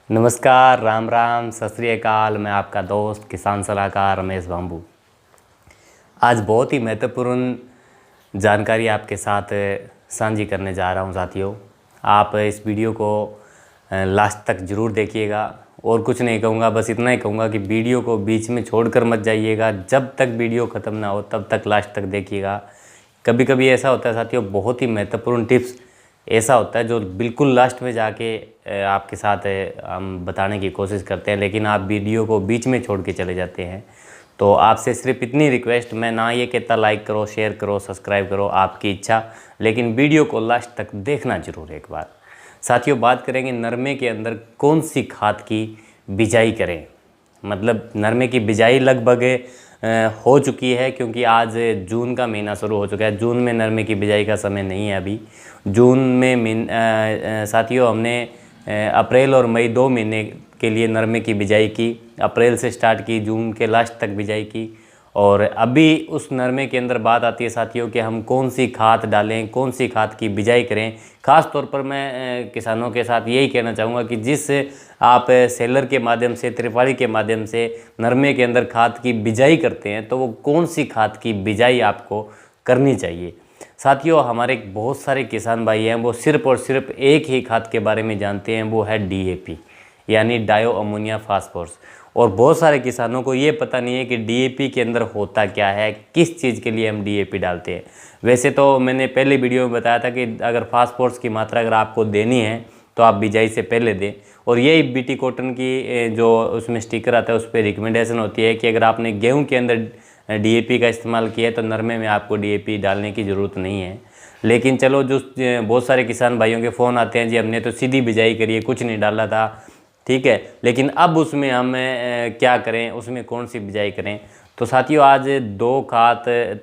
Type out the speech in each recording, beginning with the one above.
नमस्कार, राम राम, सत श्री अकाल। मैं आपका दोस्त किसान सलाहकार रमेश बांबू। आज बहुत ही महत्वपूर्ण जानकारी आपके साथ साझी करने जा रहा हूं साथियों। आप इस वीडियो को लास्ट तक ज़रूर देखिएगा। और कुछ नहीं कहूँगा, बस इतना ही कहूँगा कि वीडियो को बीच में छोड़कर मत जाइएगा। जब तक वीडियो ख़त्म ना हो तब तक लास्ट तक देखिएगा। कभी कभी ऐसा होता है साथियों, बहुत ही महत्वपूर्ण टिप्स ऐसा होता है जो बिल्कुल लास्ट में जाके आपके साथ हम बताने की कोशिश करते हैं, लेकिन आप वीडियो को बीच में छोड़ के चले जाते हैं। तो आपसे सिर्फ इतनी रिक्वेस्ट, मैं ना ये कहता लाइक करो, शेयर करो, सब्सक्राइब करो, आपकी इच्छा, लेकिन वीडियो को लास्ट तक देखना जरूर एक बार। साथियों, बात करेंगे नरमे के अंदर कौन सी खाद की बिजाई करें। मतलब नरमे की बिजाई लगभग हो चुकी है, क्योंकि आज जून का महीना शुरू हो चुका है। जून में नरमे की बिजाई का समय नहीं है अभी। जून में साथियों हमने अप्रैल और मई 2 महीने के लिए नरमे की बिजाई की। अप्रैल से स्टार्ट की, जून के लास्ट तक बिजाई की। और अभी उस नरमे के अंदर बात आती है साथियों कि हम कौन सी खाद डालें, कौन सी खाद की बिजाई करें। ख़ास तौर पर मैं किसानों के साथ यही कहना चाहूँगा कि जिस आप सेलर के माध्यम से, त्रिपाठी के माध्यम से नरमे के अंदर खाद की बिजाई करते हैं, तो वो कौन सी खाद की बिजाई आपको करनी चाहिए। साथियों, हमारे बहुत सारे किसान भाई हैं, वो सिर्फ और सिर्फ एक ही खाद के बारे में जानते हैं, वो है DAP यानी डायो अमोनिया फास्फोरस। और बहुत सारे किसानों को ये पता नहीं है कि DAP के अंदर होता क्या है, किस चीज़ के लिए हम DAP डालते हैं। वैसे तो मैंने पहले वीडियो में बताया था कि अगर फास्फोरस की मात्रा अगर आपको देनी है तो आप बिजाई से पहले दें। और यही BT कॉटन की जो उसमें स्टिकर आता है उस पर रिकमेंडेशन होती है कि अगर आपने गेहूँ के अंदर DAP का इस्तेमाल किया है तो नरमे में आपको DAP डालने की ज़रूरत नहीं है। लेकिन चलो, जो बहुत सारे किसान भाइयों के फ़ोन आते हैं, जी हमने तो सीधी बिजाई करी है, कुछ नहीं डाला था, ठीक है, लेकिन अब उसमें हम क्या करें, उसमें कौन सी बिजाई करें। तो साथियों, आज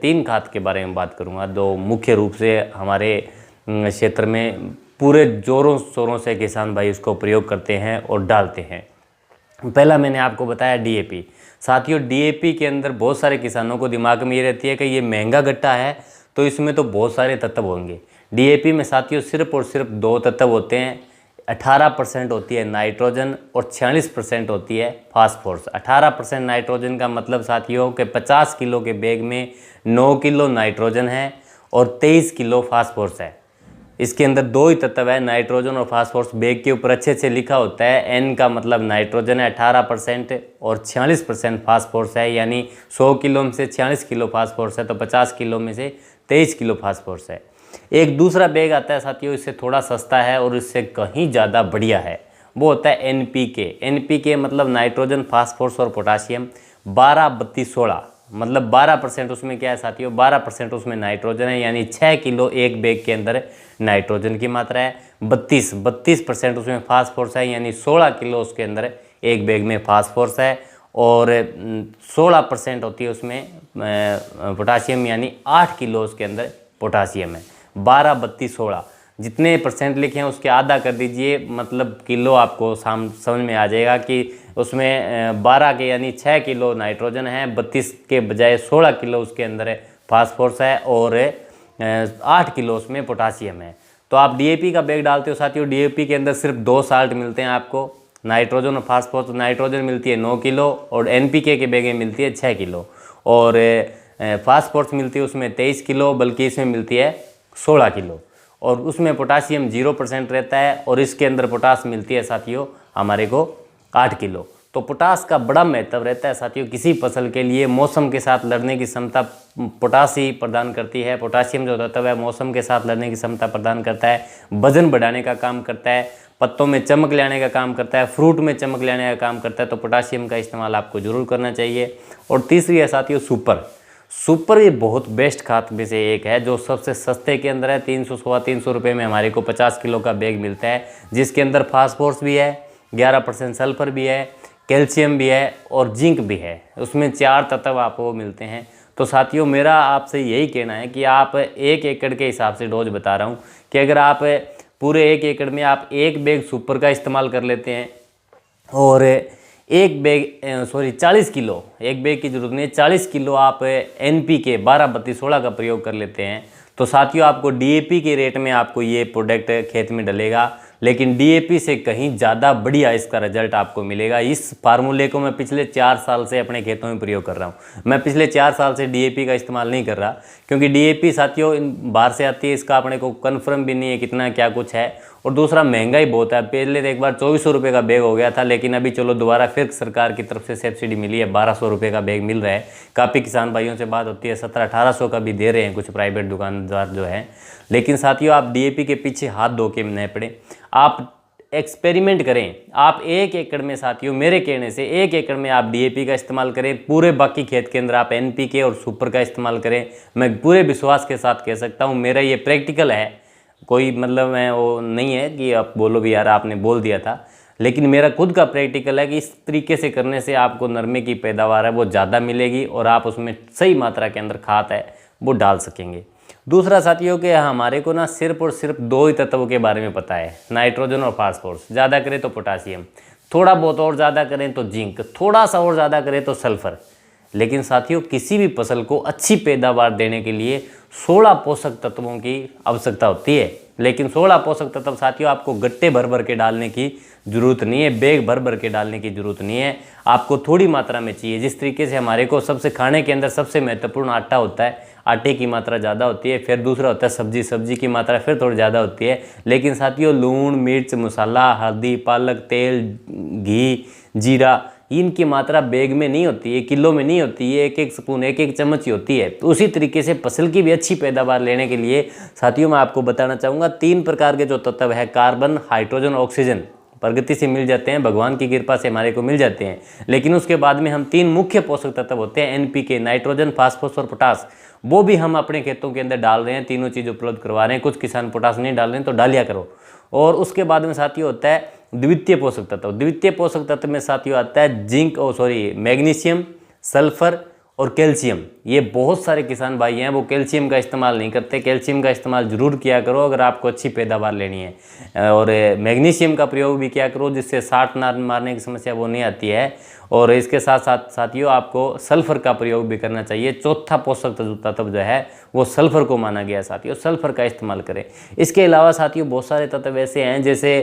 3 खाद के बारे में बात करूंगा, दो मुख्य रूप से हमारे क्षेत्र में पूरे ज़ोरों शोरों से किसान भाई उसको प्रयोग करते हैं और डालते हैं। पहला मैंने आपको बताया DAP। साथियों, DAP के अंदर बहुत सारे किसानों को दिमाग में ये रहती है कि ये महंगा गट्टा है तो इसमें तो बहुत सारे तत्व होंगे। DAP में साथियों सिर्फ और सिर्फ 2 तत्व होते हैं। 18% होती है नाइट्रोजन और 46% होती है फास्फोरस। 18% नाइट्रोजन का मतलब साथियों कि 50 किलो के बैग में 9 किलो नाइट्रोजन है और 23 किलो फास्फोरस है। इसके अंदर 2 ही तत्व है, नाइट्रोजन और फास्फोरस। बैग के ऊपर अच्छे से लिखा होता है, N का मतलब नाइट्रोजन है 18% और 46% फास्फोरस है। यानी 100 किलो में से 46 किलो फास्फोरस है तो 50 किलो में से 23 किलो फास्फोरस है। एक दूसरा बैग आता है साथियों, इससे थोड़ा सस्ता है और इससे कहीं ज़्यादा बढ़िया है, वो होता है NPK। NPK मतलब नाइट्रोजन, फास्फोरस और पोटाशियम। 12-32-16 मतलब 12% उसमें क्या है साथियों, 12% उसमें नाइट्रोजन है, यानी 6 किलो एक बैग के अंदर नाइट्रोजन की मात्रा है। 32% उसमें फास्फोरस है, यानी 16 किलो उसके अंदर एक बैग में फास्फोरस है। और 16% होती है उसमें पोटाशियम, यानी 8 किलो उसके अंदर पोटाशियम है। 12-32-16 जितने परसेंट लिखे हैं उसके आधा कर दीजिए, मतलब किलो आपको समझ में आ जाएगा कि उसमें 12 के यानी 6 किलो नाइट्रोजन है, 32 के बजाय 16 किलो उसके अंदर फास्फोरस है और 8 किलो उसमें पोटाशियम है। तो आप DAP का बैग डालते हो साथियों, DAP के अंदर सिर्फ 2 साल्ट मिलते हैं आपको, नाइट्रोजन और फास्फोरस। नाइट्रोजन मिलती है 9 किलो और NPK के बैग में मिलती है 6 किलो और फास्फोरस मिलती है उसमें 23 किलो, बल्कि इसमें मिलती है 16 किलो। और उसमें पोटाशियम 0% रहता है और इसके अंदर पोटास मिलती है साथियों हमारे को 8 किलो। तो पोटास का बड़ा महत्व रहता है साथियों किसी फसल के लिए। मौसम के साथ लड़ने की क्षमता पोटास ही प्रदान करती है। पोटाशियम जो तत्व है मौसम के साथ लड़ने की क्षमता प्रदान करता है, वजन बढ़ाने का काम करता है, पत्तों में चमक लाने का काम करता है, फ्रूट में चमक लाने का काम करता है। तो पोटाशियम का इस्तेमाल आपको जरूर करना चाहिए। और तीसरी है साथियों सुपर। ये बहुत बेस्ट खाद में से एक है जो सबसे सस्ते के अंदर है। 300-350 रुपये में हमारे को 50 किलो का बैग मिलता है, जिसके अंदर फास्फोरस भी है, 11% सल्फर भी है, कैल्शियम भी है और जिंक भी है। उसमें 4 तत्व आपको मिलते हैं। तो साथियों, मेरा आपसे यही कहना है कि आप 1 एकड़ के हिसाब से डोज बता रहा हूँ कि अगर आप पूरे 1 एकड़ में आप 1 बैग सुपर का इस्तेमाल कर लेते हैं और 40 किलो, एक बैग की जरूरत नहीं, 40 किलो आप NPK 12-32-16 का प्रयोग कर लेते हैं, तो साथियों आपको DAP के रेट में आपको ये प्रोडक्ट खेत में डलेगा। लेकिन डीएपी से कहीं ज़्यादा बढ़िया इसका रिजल्ट आपको मिलेगा। इस फार्मूले को मैं पिछले 4 साल से अपने खेतों में प्रयोग कर रहा हूँ। मैं पिछले 4 साल से डीएपी का इस्तेमाल नहीं कर रहा, क्योंकि डीएपी साथियों बाहर से आती है, इसका अपने को कन्फर्म भी नहीं है कितना क्या कुछ है, और दूसरा महंगाई बहुत है। पहले तो एक बार 2400 रुपये का बैग हो गया था, लेकिन अभी चलो दोबारा फिर सरकार की तरफ से सब्सिडी मिली है, 1200 रुपये का बैग मिल रहा है। काफ़ी किसान भाइयों से बात होती है 1700-1800 का भी दे रहे हैं कुछ प्राइवेट दुकानदार जो है। लेकिन साथियों आप डीएपी के पीछे हाथ धो के नहीं पड़े, आप एक्सपेरिमेंट करें। आप 1 एकड़ में साथियों मेरे कहने से 1 एकड़ में आप डीएपी का इस्तेमाल करें, पूरे बाकी खेत के अंदर आप एनपीके और सुपर का इस्तेमाल करें। मैं पूरे विश्वास के साथ कह सकता हूँ, मेरा ये प्रैक्टिकल है, कोई मतलब मैं वो नहीं है कि आप बोलो भी यार आपने बोल दिया था, लेकिन मेरा खुद का प्रैक्टिकल है कि इस तरीके से करने से आपको नरमे की पैदावार है वो ज़्यादा मिलेगी और आप उसमें सही मात्रा के अंदर खाद है वो डाल सकेंगे। दूसरा साथियों के हमारे को ना सिर्फ और सिर्फ 2 ही तत्वों के बारे में पता है, नाइट्रोजन और फास्फोरस। ज़्यादा करें तो पोटासियम, थोड़ा बहुत और ज़्यादा करें तो जिंक, थोड़ा सा और ज़्यादा करें तो सल्फर। लेकिन साथियों किसी भी फसल को अच्छी पैदावार देने के लिए 16 पोषक तत्वों की आवश्यकता होती है। लेकिन 16 पोषक तत्व साथियों आपको गट्टे भर भर के डालने की ज़रूरत नहीं है, बैग भर भर के डालने की ज़रूरत नहीं है, आपको थोड़ी मात्रा में चाहिए। जिस तरीके से हमारे को सबसे खाने के अंदर सबसे महत्वपूर्ण आटा होता है, आटे की मात्रा ज़्यादा होती है, फिर दूसरा होता है सब्जी की मात्रा फिर थोड़ी ज़्यादा होती है। लेकिन साथियों लूण, मिर्च, मसाला, हल्दी, पालक, तेल, घी, जीरा, इनकी मात्रा बैग में नहीं होती है, किलो में नहीं होती है, 1-1 स्पून 1-1 चम्मच ही होती है। तो उसी तरीके से फसल की भी अच्छी पैदावार लेने के लिए साथियों मैं आपको बताना चाहूँगा 3 प्रकार के जो तत्व है, कार्बन, हाइड्रोजन, ऑक्सीजन, प्रगति से मिल जाते हैं, भगवान की कृपा से हमारे को मिल जाते हैं। लेकिन उसके बाद में हम 3 मुख्य पोषक तत्व होते हैं, एनपीके, नाइट्रोजन, फास्फोरस और पोटास, वो भी हम अपने खेतों के अंदर डाल रहे हैं। तीनों चीज़ उपलब्ध करवा रहे हैं। कुछ किसान पोटास नहीं डाल रहे हैं तो डालिया करो। और उसके बाद में साथियों होता है द्वितीय पोषक तत्व। द्वितीय पोषक तत्व में साथियों आता है मैग्नीशियम, सल्फर और कैल्शियम। ये बहुत सारे किसान भाई हैं वो कैल्शियम का इस्तेमाल नहीं करते। कैल्शियम का इस्तेमाल जरूर किया करो अगर आपको अच्छी पैदावार लेनी है। और मैग्नीशियम का प्रयोग भी किया करो, जिससे साठ नार मारने की समस्या वो नहीं आती है। और इसके साथ साथ साथियों आपको सल्फर का प्रयोग भी करना चाहिए। चौथा पोषक तत्व जो है वो सल्फर को माना गया है साथियों, सल्फर का इस्तेमाल करें। इसके अलावा साथियों बहुत सारे तत्व ऐसे हैं, जैसे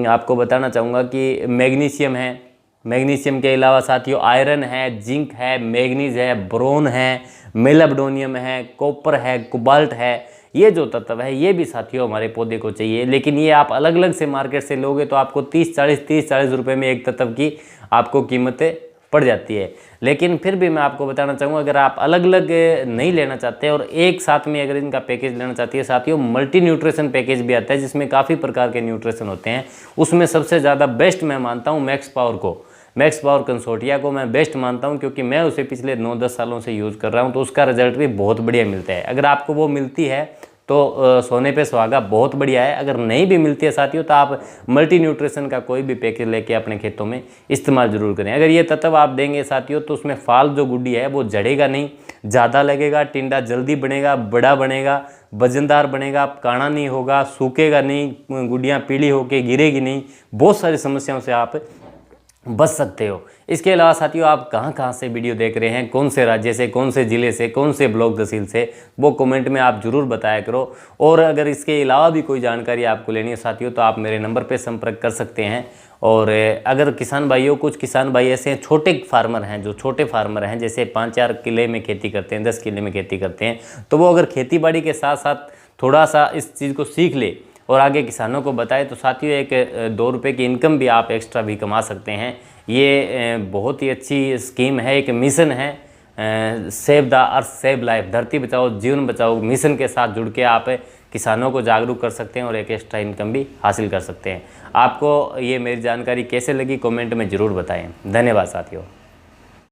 आपको बताना चाहूँगा कि मैग्नीशियम है, मैग्नीशियम के अलावा साथियों आयरन है, जिंक है, मैग्नीज है, बोरोन है, मेलाबडोनियम है, कॉपर है, कोबाल्ट है। ये जो तत्व है ये भी साथियों हमारे पौधे को चाहिए। लेकिन ये आप अलग अलग से मार्केट से लोगे तो आपको 30-40 रुपये में एक तत्व की आपको कीमतें पड़ जाती है। लेकिन फिर भी मैं आपको बताना चाहूँगा अगर आप अलग अलग नहीं लेना चाहते और एक साथ में अगर इनका पैकेज लेना चाहते हैं साथियों, मल्टी न्यूट्रिशन पैकेज भी आता है जिसमें काफ़ी प्रकार के न्यूट्रिशन होते हैं। उसमें सबसे ज़्यादा बेस्ट मैं मानता हूँ मैक्स पावर को, मैक्स पावर कंसोर्टिया को मैं बेस्ट मानता हूं, क्योंकि मैं उसे पिछले 9-10 सालों से यूज़ कर रहा हूं तो उसका रिजल्ट भी बहुत बढ़िया मिलता है। अगर आपको वो मिलती है तो सोने पे सुहागा, बहुत बढ़िया है। अगर नहीं भी मिलती है साथियों तो आप मल्टी न्यूट्रिशन का कोई भी पैकेज लेके अपने खेतों में इस्तेमाल जरूर करें। अगर ये तत्व आप देंगे साथियों तो उसमें फाल जो गुड्डी है वो झड़ेगा नहीं, ज़्यादा लगेगा, टिंडा जल्दी बनेगा, बड़ा बनेगा, वजनदार बनेगा, काड़ा नहीं होगा, सूखेगा नहीं, गुड्डियाँ पीली होकर गिरेगी नहीं। बहुत सारी समस्याओं से आप बच सकते हो। इसके अलावा साथियों आप कहाँ से वीडियो देख रहे हैं, कौन से राज्य से, कौन से ज़िले से, कौन से ब्लॉक तहसील से, वो कमेंट में आप ज़रूर बताया करो। और अगर इसके अलावा भी कोई जानकारी आपको लेनी है साथियों तो आप मेरे नंबर पे संपर्क कर सकते हैं। और अगर किसान भाइयों, कुछ किसान भाई ऐसे हैं छोटे फार्मर हैं, जो छोटे फार्मर हैं जैसे 5-4 किले में खेती करते हैं, 10 किले में खेती करते हैं, तो वो अगर खेती बाड़ी के साथ साथ थोड़ा सा इस चीज़ को सीख ले और आगे किसानों को बताए तो साथियों एक 2 रुपये की इनकम भी आप एक्स्ट्रा भी कमा सकते हैं। ये बहुत ही अच्छी स्कीम है, एक मिशन है, save the earth save life, धरती बचाओ जीवन बचाओ मिशन के साथ जुड़ के आप किसानों को जागरूक कर सकते हैं और एक एक्स्ट्रा इनकम भी हासिल कर सकते हैं। आपको ये मेरी जानकारी कैसे लगी कमेंट में ज़रूर बताएं। धन्यवाद साथियों।